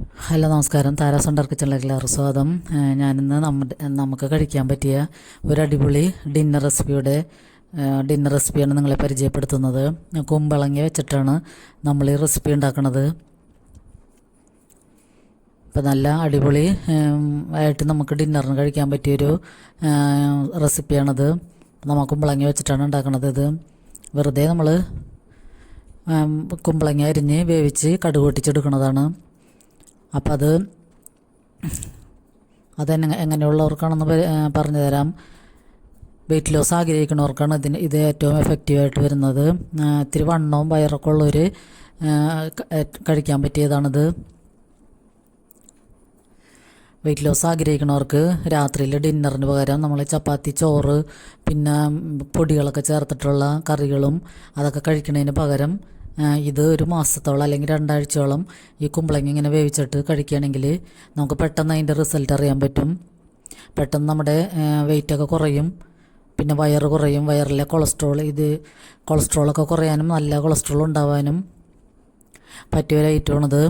Hello നമസ്കാരം, Tara's wonder കിച്ചണിലേക്ക് എല്ലാവർക്കും സ്വാഗതം. ഞാനിന്ന് നമുക്ക് കഴിക്കാൻ പറ്റിയ ഒരു അടിപൊളി ഡിന്നർ റെസിപ്പിയാണ് നിങ്ങളെ പരിചയപ്പെടുത്തുന്നത്. കുമ്പളങ്ങ വെച്ചിട്ടാണ് നമ്മൾ ഈ റെസിപ്പി ഉണ്ടാക്കുന്നത്. ഇപ്പം നല്ല അടിപൊളി ആയിട്ട് നമുക്ക് ഡിന്നറിന് കഴിക്കാൻ പറ്റിയൊരു റെസിപ്പിയാണത്. നമ്മൾ കുമ്പളങ്ങ വെച്ചിട്ടാണ് ഉണ്ടാക്കുന്നത്. ഇത് വെറുതെ നമ്മൾ കുമ്പളങ്ങ അരിഞ്ഞ് വേവിച്ച് കടുക് പൊട്ടിച്ചെടുക്കുന്നതാണ്. അപ്പം എങ്ങനെയുള്ളവർക്കാണെന്ന് പറഞ്ഞു തരാം. വെയിറ്റ് ലോസ് ആഗ്രഹിക്കുന്നവർക്കാണ് ഇത് ഏറ്റവും എഫക്റ്റീവായിട്ട് വരുന്നത്. ഇത്തിരി വണ്ണവും വയറൊക്കെ ഉള്ളവർ കഴിക്കാൻ പറ്റിയതാണിത്. വെയിറ്റ് ലോസ് ആഗ്രഹിക്കുന്നവർക്ക് രാത്രിയിൽ ഡിന്നറിന് പകരം നമ്മൾ ചപ്പാത്തി, ചോറ്, പിന്നെ പൊടികളൊക്കെ ചേർത്തിട്ടുള്ള കറികളും അതൊക്കെ കഴിക്കുന്നതിന് പകരം ഇത് ഒരു മാസത്തോളം അല്ലെങ്കിൽ 2 ആഴ്ചയോളം ഈ കുമ്പളങ്ങ ഇങ്ങനെ വേവിച്ചിട്ട് കഴിക്കുകയാണെങ്കിൽ നമുക്ക് പെട്ടെന്ന് അതിൻ്റെ റിസൾട്ട് അറിയാൻ പറ്റും. പെട്ടെന്ന് നമ്മുടെ വെയിറ്റൊക്കെ കുറയും, പിന്നെ വയറ് കുറയും. വയറിലെ കൊളസ്ട്രോളൊക്കെ കുറയാനും നല്ല കൊളസ്ട്രോൾ ഉണ്ടാവാനും പറ്റിയൊരു ഐറ്റമാണിത്.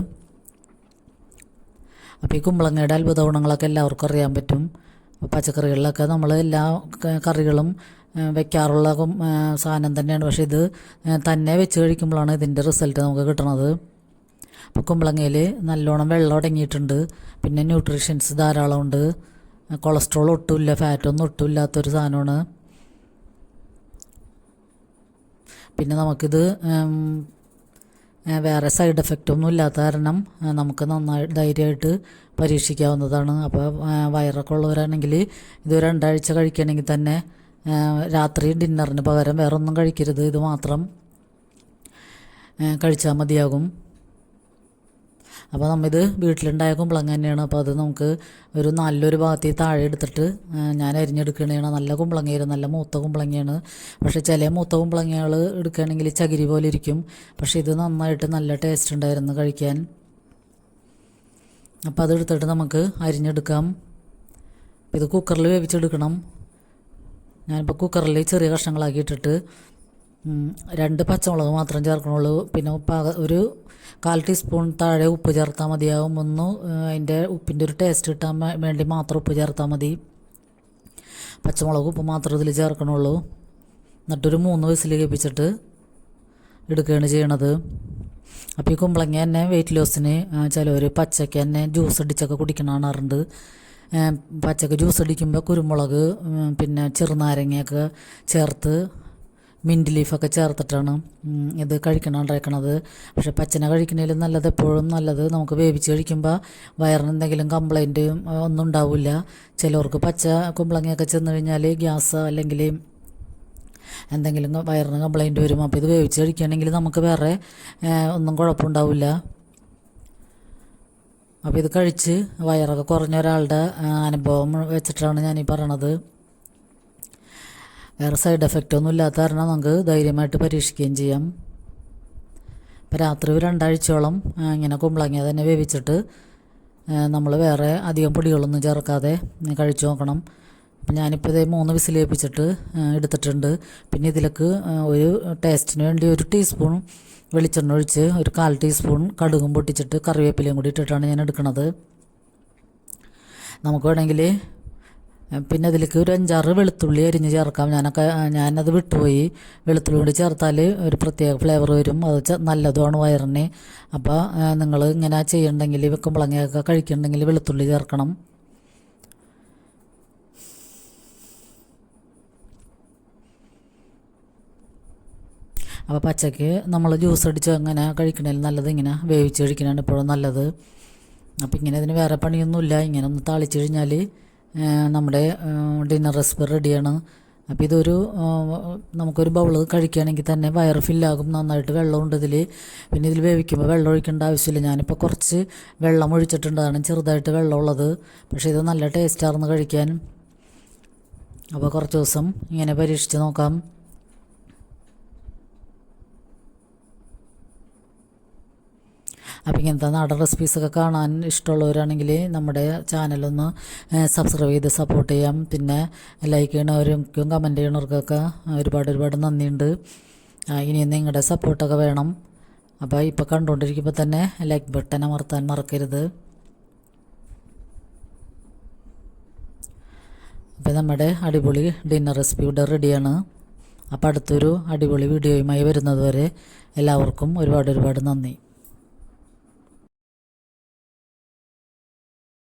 അപ്പോൾ ഈ കുമ്പളങ്ങയുടെ അത്ഭുത ഗുണങ്ങളൊക്കെ എല്ലാവർക്കും അറിയാൻ പറ്റും. പച്ചക്കറികളിലൊക്കെ നമ്മൾ എല്ലാ കറികളും വെക്കാറുള്ള സാധനം തന്നെയാണ്. പക്ഷേ ഇത് തന്നെ വെച്ച് കഴിക്കുമ്പോഴാണ് ഇതിൻ്റെ റിസൾട്ട് നമുക്ക് കിട്ടുന്നത്. അപ്പോൾ കുമ്പളങ്ങയിൽ നല്ലോണം വെള്ളം അടങ്ങിയിട്ടുണ്ട്, പിന്നെ ന്യൂട്രീഷ്യൻസ് ധാരാളം ഉണ്ട്. കൊളസ്ട്രോൾ ഒട്ടുമില്ല, ഫാറ്റൊന്നും ഒട്ടുമില്ലാത്തൊരു സാധനമാണ്. പിന്നെ നമുക്കിത് വേറെ സൈഡ് എഫക്റ്റൊന്നും ഇല്ലാത്ത കാരണം നമുക്ക് നന്നായി ധൈര്യമായിട്ട് പരീക്ഷിക്കാവുന്നതാണ്. അപ്പോൾ വയറൊക്കെ ഉള്ളവരാണെങ്കിൽ ഇത് 2 ആഴ്ച കഴിക്കുകയാണെങ്കിൽ തന്നെ രാത്രി ഡിന്നറിന് പകരം വേറെ ഒന്നും കഴിക്കരുത്, ഇത് മാത്രം കഴിച്ചാൽ മതിയാകും. അപ്പോൾ നമ്മിത് വീട്ടിലുണ്ടായ കുമ്പളങ്ങ തന്നെയാണ്. അപ്പോൾ അത് നമുക്ക് ഒരു നല്ലൊരു ഭാഗത്ത് താഴെ എടുത്തിട്ട് ഞാൻ അരിഞ്ഞെടുക്കണതാണ്. നല്ല കുമ്പളങ്ങയാണ്, നല്ല മൂത്ത കുമ്പളങ്ങയാണ്. പക്ഷേ ചില മൂത്ത കുമ്പളങ്ങകൾ എടുക്കുകയാണെങ്കിൽ ചകിരി പോലെ ഇരിക്കും. പക്ഷേ ഇത് നന്നായിട്ട് നല്ല ടേസ്റ്റ് ഉണ്ടായിരുന്നു കഴിക്കാൻ. അപ്പോൾ അതെടുത്തിട്ട് നമുക്ക് അരിഞ്ഞെടുക്കാം. ഇത് കുക്കറിൽ വേവിച്ചെടുക്കണം. ഞാനിപ്പോൾ കുക്കറിൽ ചെറിയ കഷ്ണങ്ങളാക്കിയിട്ടിട്ട് 2 പച്ചമുളക് മാത്രം ചേർക്കണുള്ളൂ. പിന്നെ ഒരു 1/4 ടീസ്പൂൺ താഴെ ഉപ്പ് ചേർത്താൽ മതിയാവും. അതിൻ്റെ ഉപ്പിൻ്റെ ഒരു ടേസ്റ്റ് കിട്ടാൻ വേണ്ടി മാത്രം ഉപ്പ് ചേർത്താൽ മതി. പച്ചമുളക് ഉപ്പ് മാത്രം ഇതിൽ ചേർക്കണുള്ളൂ. എന്നിട്ടൊരു 3 വിസിൽ കേൾപ്പിച്ചിട്ട് എടുക്കുകയാണ് ചെയ്യണത്. അപ്പോൾ ഈ കുമ്പളങ്ങ തന്നെ വെയിറ്റ് ലോസിന് ചിലവർ പച്ചയ്ക്ക് തന്നെ ജ്യൂസ് അടിച്ചൊക്കെ കുടിക്കണ കാണാറുണ്ട്. പച്ചക്ക് ജ്യൂസ് അടിക്കുമ്പോൾ കുരുമുളക്, പിന്നെ ചെറുനാരങ്ങയൊക്കെ ചേർത്ത് മിൻറ്റ് ലീഫൊക്കെ ചേർത്തിട്ടാണ് ഇത് ഉണ്ടാക്കണത്. പക്ഷേ പച്ചന കഴിക്കുന്നതിലും നല്ലത്, എപ്പോഴും നല്ലത് നമുക്ക് വേവിച്ച് കഴിക്കുമ്പോൾ വയറിന് എന്തെങ്കിലും കംപ്ലൈൻറ്റ് ഒന്നും ഉണ്ടാവില്ല. ചിലവർക്ക് പച്ച കുമ്പളങ്ങയൊക്കെ ചെന്ന് കഴിഞ്ഞാൽ ഗ്യാസ് അല്ലെങ്കിൽ എന്തെങ്കിലും വയറിന് കംപ്ലൈൻറ്റ് വരും. അപ്പോൾ ഇത് വേവിച്ച് കഴിക്കുകയാണെങ്കിൽ നമുക്ക് വേറെ ഒന്നും കുഴപ്പമുണ്ടാവില്ല. അപ്പോൾ ഇത് കഴിച്ച് വയറൊക്കെ കുറഞ്ഞ ഒരാളുടെ അനുഭവം വെച്ചിട്ടാണ് ഞാനീ പറയണത്. വേറെ സൈഡ് എഫക്റ്റ് ഒന്നും ഇല്ലാത്ത കാരണം നമുക്ക് ധൈര്യമായിട്ട് പരീക്ഷിക്കുകയും ചെയ്യാം. ഇപ്പോൾ രാത്രി 2 ആഴ്ചയോളം ഇങ്ങനെ കുമ്പളങ്ങ തന്നെ വേവിച്ചിട്ട് നമ്മൾ വേറെ അധികം പൊടികളൊന്നും ചേർക്കാതെ കഴിച്ചു നോക്കണം. അപ്പം ഞാനിപ്പോൾ ഇതേ 3 വിസിൽ കേൾപ്പിച്ചിട്ട് എടുത്തിട്ടുണ്ട്. പിന്നെ ഇതിലേക്ക് ഒരു ടേസ്റ്റിന് വേണ്ടി 1 ടീസ്പൂൺ വെളിച്ചെണ്ണ ഒഴിച്ച് ഒരു 1/4 ടീസ്പൂൺ കടുകും പൊട്ടിച്ചിട്ട് കറിവേപ്പിലയും കൂടി ഇട്ടിട്ടാണ് ഞാൻ എടുക്കുന്നത്. നമുക്ക് വേണമെങ്കിൽ പിന്നെ അതിലേക്ക് ഒരു 5-6 വെളുത്തുള്ളി അരിഞ്ഞ് ചേർക്കാം. ഞാനത് വിട്ടുപോയി. വെളുത്തുള്ളി കൂടി ചേർത്താൽ ഒരു പ്രത്യേക ഫ്ലേവർ വരും, അത് നല്ലതുമാണ് വയറിന്. അപ്പോൾ നിങ്ങൾ ഇങ്ങനെ ചെയ്യണമെങ്കിൽ കുമ്പളങ്ങയൊക്കെ കഴിക്കണമെങ്കിൽ വെളുത്തുള്ളി ചേർക്കണം. അപ്പോൾ പച്ചയ്ക്ക് നമ്മൾ ജ്യൂസ് അടിച്ച് അങ്ങനെ കഴിക്കണതിൽ നല്ലത് ഇങ്ങനെ വേവിച്ച് കഴിക്കണതാണ് എപ്പോഴും നല്ലത്. അപ്പോൾ ഇങ്ങനെ ഇതിന് വേറെ പണിയൊന്നുമില്ല. ഇങ്ങനെ ഒന്ന് താളിച്ച് കഴിഞ്ഞാൽ നമ്മുടെ ഡിന്നർ റെസിപ്പി റെഡിയാണ്. അപ്പോൾ ഇതൊരു നമുക്കൊരു ബൗൾ കഴിക്കുകയാണെങ്കിൽ തന്നെ വയറ് ഫില്ലാകും. നന്നായിട്ട് വെള്ളമുണ്ട് ഇതിൽ. പിന്നെ ഇതിൽ വേവിക്കുമ്പോൾ വെള്ളം ഒഴിക്കേണ്ട ആവശ്യമില്ല. ഞാനിപ്പോൾ കുറച്ച് വെള്ളം ഒഴിച്ചിട്ടുണ്ടാണ്, ചെറുതായിട്ട് വെള്ളമുള്ളത്. പക്ഷേ ഇത് നല്ല ടേസ്റ്റായിരുന്നു കഴിക്കാൻ. അപ്പോൾ കുറച്ച് ദിവസം ഇങ്ങനെ പരീക്ഷിച്ച് നോക്കാം. അപ്പോൾ ഇങ്ങനത്തെ നാടൻ റെസിപ്പീസൊക്കെ കാണാൻ ഇഷ്ടമുള്ളവരാണെങ്കിൽ നമ്മുടെ ചാനലൊന്ന് സബ്സ്ക്രൈബ് ചെയ്ത് സപ്പോർട്ട് ചെയ്യാം. പിന്നെ ലൈക്ക് ചെയ്യണവർക്കും കമൻറ്റ് ചെയ്യണവർക്കൊക്കെ ഒരുപാട് നന്ദിയുണ്ട്. ഇനി നിങ്ങളുടെ സപ്പോർട്ടൊക്കെ വേണം. അപ്പോൾ ഇപ്പോൾ കണ്ടുകൊണ്ടിരിക്കുമ്പോൾ തന്നെ ലൈക്ക് ബട്ടൺ അമർത്താൻ മറക്കരുത്. അപ്പോൾ നമ്മുടെ അടിപൊളി ഡിന്നർ റെസിപ്പി ഇവിടെ റെഡിയാണ്. അപ്പോൾ അടുത്തൊരു അടിപൊളി വീഡിയോയുമായി വരുന്നത് വരെ എല്ലാവർക്കും ഒരുപാട് നന്ദി.